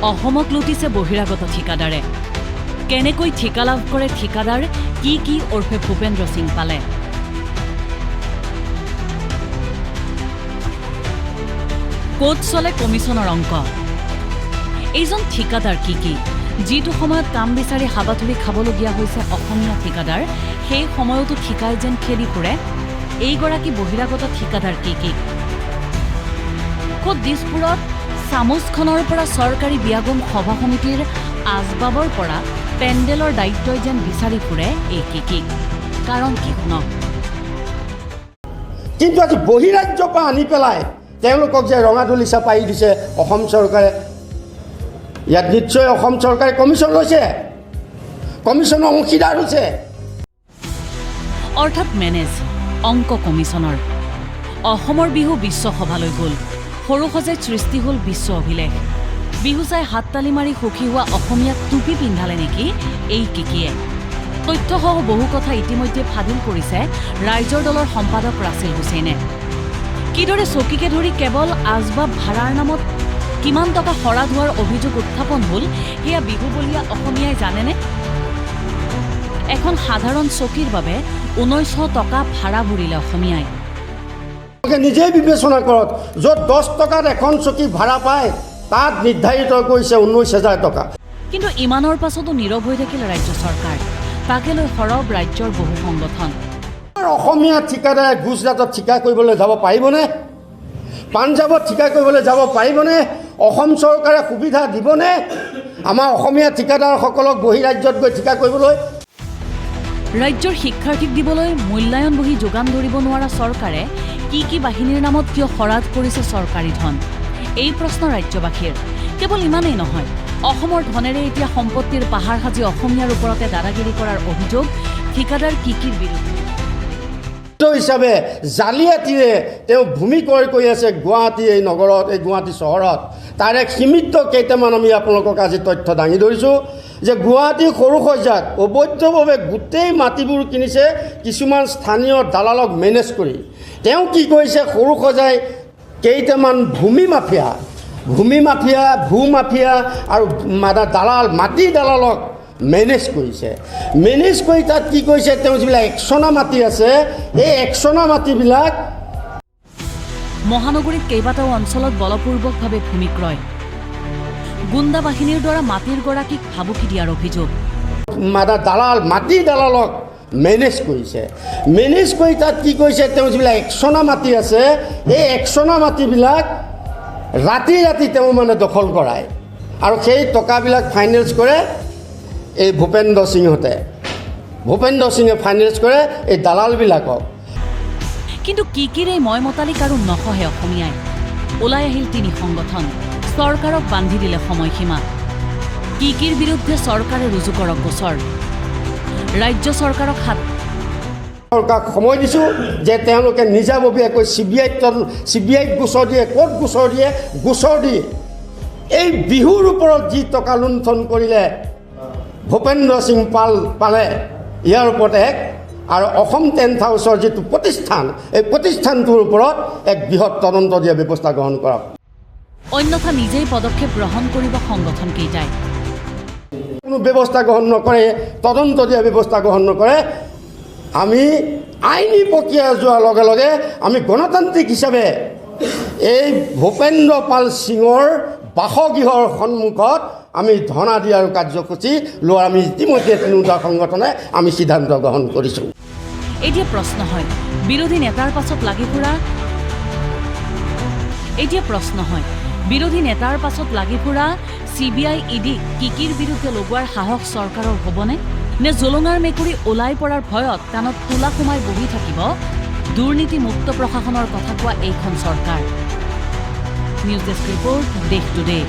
অসমক লুটিছে বহিৰাগত ঠিকাদাৰে কেনেকৈ ঠিকা লাভ কৰে ঠিকাদাৰ কি ওৰফে ভূপেন্দ্ৰ সিং পালে ক'ত চলে কমিছনৰ অংক এইজন ঠিকাদাৰ কি যিটো সময়ত কাম বিচাৰি হাবাথুৰি খাবলগীয়া হৈছে অসমীয়া ঠিকাদাৰ সেই সময়তো ঠিকাই যেন খেলি ফুৰে এইগৰাকী বহিৰাগত ঠিকাদাৰ কি ক'ত দিছপুৰত চামুচখনৰ পৰা চৰকাৰী বিয়াগম সভা সমিতিৰ আজবাবৰ পৰা পেণ্ডেলৰ দায়িত্বই যেন বিচাৰি ফুৰে এই কি কাৰণ কি শুনক কিন্তু আজি বহিৰাজ্যৰ পৰা আনি পেলাই তেওঁলোকক যে ৰঙাদলিচা পাৰি দিছে অসম চৰকাৰে ইয়াত নিশ্চয় অসম চৰকাৰে কমিছন লৈছে কমিছনৰ অংশীদাৰ হৈছে অৰ্থাৎ মেনেজ অংক কমিছনৰ অসমৰ বিহু বিশ্বসভালৈ গ'ল সৰু সজাই সৃষ্টি হ'ল বিশ্ব অভিলেখ বিহু চাই হাততালি মাৰি সুখী হোৱা অসমীয়াক টুপি পিন্ধালে নেকি এই কিকিয়ে তথ্যসহ বহু কথা ইতিমধ্যে ফাদিল কৰিছে ৰাইজৰ দলৰ সম্পাদক ৰাছেল হুছেইনে কিদৰে চকীকে ধৰি কেৱল আজবাব ভাড়াৰ নামত কিমান টকা হৰাদ হোৱাৰ অভিযোগ উত্থাপন হ'ল সেয়া বিহুবলীয়া অসমীয়াই জানেনে এখন সাধাৰণ চকীৰ বাবে 1900 টকা ভাড়া ভৰিলে অসমীয়াই নিজেই বিবেচনা কৰক য'ত 10 টকাত এখন চকী ভাড়া পায় তাত নিৰ্ধাৰিত কৰিছে 19,000 টকা কিন্তু ইমানৰ পাছতো নীৰৱ হৈ থাকিল ৰাজ্য চৰকাৰ তাকে লৈ সৰব ৰাজ্যৰ বহু সংগঠন অসমীয়া ঠিকাদাৰে গুজৰাটত ঠিকা কৰিবলৈ যাব পাৰিবনে পাঞ্জাৱত ঠিকা কৰিবলৈ যাব পাৰিবনে অসম চৰকাৰে সুবিধা দিবনে আমাৰ অসমীয়া ঠিকাদাৰসকলক বহিৰাজ্যত গৈ ঠিকা কৰিবলৈ ৰাজ্যৰ শিক্ষাৰ্থীক দিবলৈ মূল্যায়ন বহি যোগান ধৰিব নোৱাৰা চৰকাৰে কি বাহিনীৰ নামত কিয় হৰাদ কৰিছে চৰকাৰী ধন এই প্ৰশ্ন ৰাজ্যবাসীৰ কেৱল ইমানেই নহয় অসমৰ ধনেৰে এতিয়া সম্পত্তিৰ পাহাৰ সাজি অসমীয়াৰ ওপৰতে দাদাগিৰি কৰাৰ অভিযোগ ঠিকাদাৰ কিকিৰ বিৰুদ্ধে হিচাপে জালিয়াতিৰে তেওঁ ভূমি ক্ৰয় কৰি আছে গুৱাহাটী এই নগৰত এই গুৱাহাটী চহৰত তাৰে সীমিত কেইটামান আমি আপোনালোকক আজি তথ্য দাঙি ধৰিছোঁ যে গুৱাহাটী সৰু সজাত অবৈধভাৱে গোটেই মাটিবোৰ কিনিছে কিছুমান স্থানীয় দালালক মেনেজ কৰি তেওঁ কি কৰিছে সৰু সজাই কেইটামান ভূমি মাফিয়া ভূ মাফিয়া আৰু দালাল মাটি দালালক মেনেজ কৰিছে মেনেজ কৰি তাত কি কৰিছে তেওঁ যিবিলাক একচনা মাটি আছে এই একচনা মাটিবিলাক মহানগৰীত কেইবাটাও অঞ্চলত বলপূৰ্বকভাৱে ভূমি ক্ৰয় গুণ্ডা বাহিনীৰ দ্বাৰা মাটিৰ গৰাকীক ভাবুকি দিয়াৰ অভিযোগ দালাল মাটি দালালক মেনেজ কৰিছে মেনেজ কৰি তাত কি কৰিছে তেওঁ যিবিলাক একচনা মাটি আছে এই একচনা মাটিবিলাক ৰাতি তেওঁ দখল কৰায় আৰু সেই টকাবিলাক ফাইনেন্স কৰে এই ভূপেন্দ্ৰ সিঙে ফাইনেন্স কৰে এই দালালবিলাকক কিন্তু কিকিৰ এই মতালিক আৰু নসহে অসমীয়াই ওলাই আহিল তিনি সংগঠন চৰকাৰক বান্ধি দিলে সময়সীমা কিকিৰ বিৰুদ্ধে চৰকাৰে ৰুজু কৰক গোচৰ ৰাজ্য চৰকাৰক চৰকাৰক সময় দিছোঁ যে তেওঁলোকে নিজাববীয়াকৈ চিবিআইক গোচৰ দিয়ে ক'ত গোচৰ দিয়ে এই বিহুৰ ওপৰত যি টকা লুণ্ঠন কৰিলে ভূপেন্দ্ৰ সিং পালে ইয়াৰ ওপৰত আৰু অসম টেণ্ট হাউচৰ যিটো প্ৰতিষ্ঠান এই প্ৰতিষ্ঠানটোৰ ওপৰত এক বৃহৎ তদন্ত দিয়া ব্যৱস্থা গ্ৰহণ কৰক অন্যথা নিজেই পদক্ষেপ গ্ৰহণ কৰিব সংগঠন কেইটাই কোনো ব্যৱস্থা গ্ৰহণ নকৰে তদন্ত দিয়া ব্যৱস্থা গ্ৰহণ নকৰে আমি আইনী প্ৰক্ৰিয়া যোৱাৰ লগে লগে আমি গণতান্ত্ৰিক হিচাপে এই ভূপেন্দ্ৰ পাল সিঙৰ বাসগৃহৰ সন্মুখত আমি ধৰ্ণা দিয়াৰ কাৰ্যসূচী লোৱাৰ আমি ইতিমধ্যে তিনিওটা সংগঠনে আমি সিদ্ধান্ত গ্ৰহণ কৰিছোঁ এতিয়া প্ৰশ্ন হয় বিৰোধী নেতাৰ পাছত লাগি ফুৰা চিবিআই ইডি কিকিৰ বিৰুদ্ধে লগোৱাৰ সাহস চৰকাৰৰ হ'বনে নে জলঙাৰ মেকুৰী ওলাই পৰাৰ ভয়ত কাণত তোলা সোমাই বহি থাকিব দুৰ্নীতিমুক্ত প্ৰশাসনৰ কথা কোৱা এইখন চৰকাৰ নিউজ ডেস্ক ৰিপৰ্ট দেশ টুডে